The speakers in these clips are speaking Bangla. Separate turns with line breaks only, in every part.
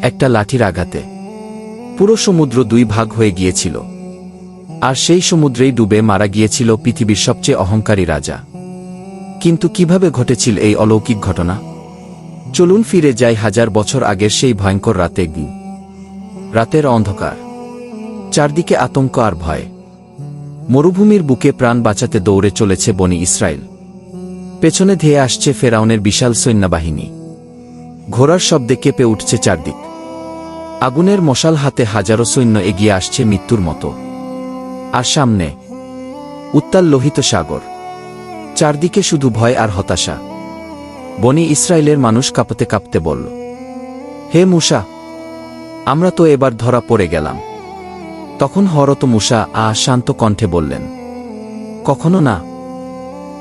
একটা লাঠির আঘাতে পুরো সমুদ্র দুই ভাগ হয়ে গিয়েছিল। আর সেই সমুদ্রেই ডুবে মারা গিয়েছিল পৃথিবীর সবচেয়ে অহংকারী রাজা। কিন্তু কিভাবে ঘটেছিল এই অলৌকিক ঘটনা? চলুন ফিরে যাই 1000 বছর আগের সেই ভয়ঙ্কর রাতে। রাতের অন্ধকার, চারদিকে আতঙ্ক আর ভয়। মরুভূমির বুকে প্রাণ বাঁচাতে দৌড়ে চলেছে বনি ইসরায়েল। পেছনে ধেয়ে আসছে ফেরাউনের বিশাল সৈন্যবাহিনী। ঘোড়ার শব্দে কেঁপে উঠছে চারদিক। আগুনের মশাল হাতে হাজারো সৈন্য এগিয়ে আসছে মৃত্যুর মতো। আর সামনে উত্তাল লোহিত সাগর। চারদিকে শুধু ভয় আর হতাশা। বনি ইসরায়েলের মানুষ কাঁপতে কাঁপতে বলল, হে মূসা, আমরা তো এবার ধরা পড়ে গেলাম। তখন হযরত মূসা শান্ত কণ্ঠে বললেন, কখনো না,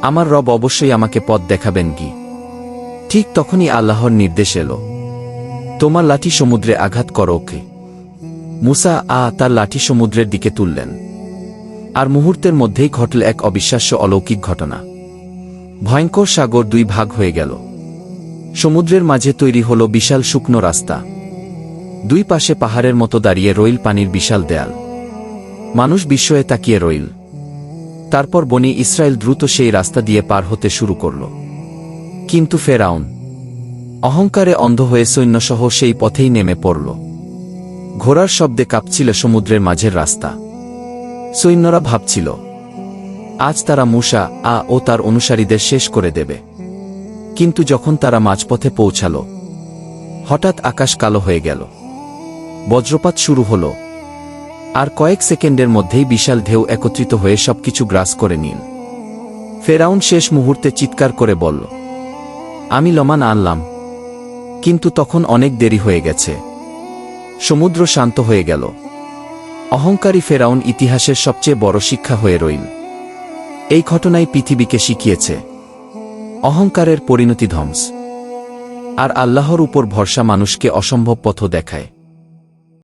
আমার রব অবশ্যই আমাকে পথ দেখাবেন কি। ঠিক তখনই আল্লাহর নির্দেশ এলো, তোমার লাঠি সমুদ্রে আঘাত করো ওকে। মূসা তার লাঠি সমুদ্রের দিকে তুললেন। আর মুহূর্তের মধ্যেই ঘটল এক অবিশ্বাস্য অলৌকিক ঘটনা। ভয়ঙ্কর সাগর দুই ভাগ হয়ে গেল। সমুদ্রের মাঝে তৈরি হল বিশাল শুকনো রাস্তা। দুই পাশে পাহাড়ের মতো দাঁড়িয়ে রইল পানির বিশাল দেয়াল। মানুষ বিস্ময়ে তাকিয়ে রইল। তারপর বনি ইসরায়েল দ্রুত সেই রাস্তা দিয়ে পার হতে শুরু করল। কিন্তু ফেরাউন অহংকারে অন্ধ হয়ে সৈন্যসহ সেই পথেই নেমে পড়ল। ঘোড়ার শব্দে কাঁপছিল সমুদ্রের মাঝের রাস্তা। সৈন্যরা ভাবছিল, আজ তারা মূসা ও তার অনুসারীদের শেষ করে দেবে। কিন্তু যখন তারা মাঝপথে পৌঁছাল, হঠাৎ আকাশ কালো হয়ে গেল। বজ্রপাত শুরু হল। আর কয়েক সেকেন্ডের মধ্যেই বিশাল ঢেউ একত্রিত হয়ে সবকিছু গ্রাস করে নিল। ফেরাউন শেষ মুহূর্তে চিৎকার করে বলল, আমি লমান আনলাম। কিন্তু তখন অনেক দেরি হয়ে গেছে। সমুদ্র শান্ত হয়ে গেল। অহংকারী ফেরাউন ইতিহাসের সবচেয়ে বড় শিক্ষা হয়ে রইল। এই ঘটনাই পৃথিবীকে শিখিয়েছে, অহংকারের পরিণতি ধ্বংস। আর আল্লাহর উপর ভরসা মানুষকে অসম্ভব পথ দেখায়।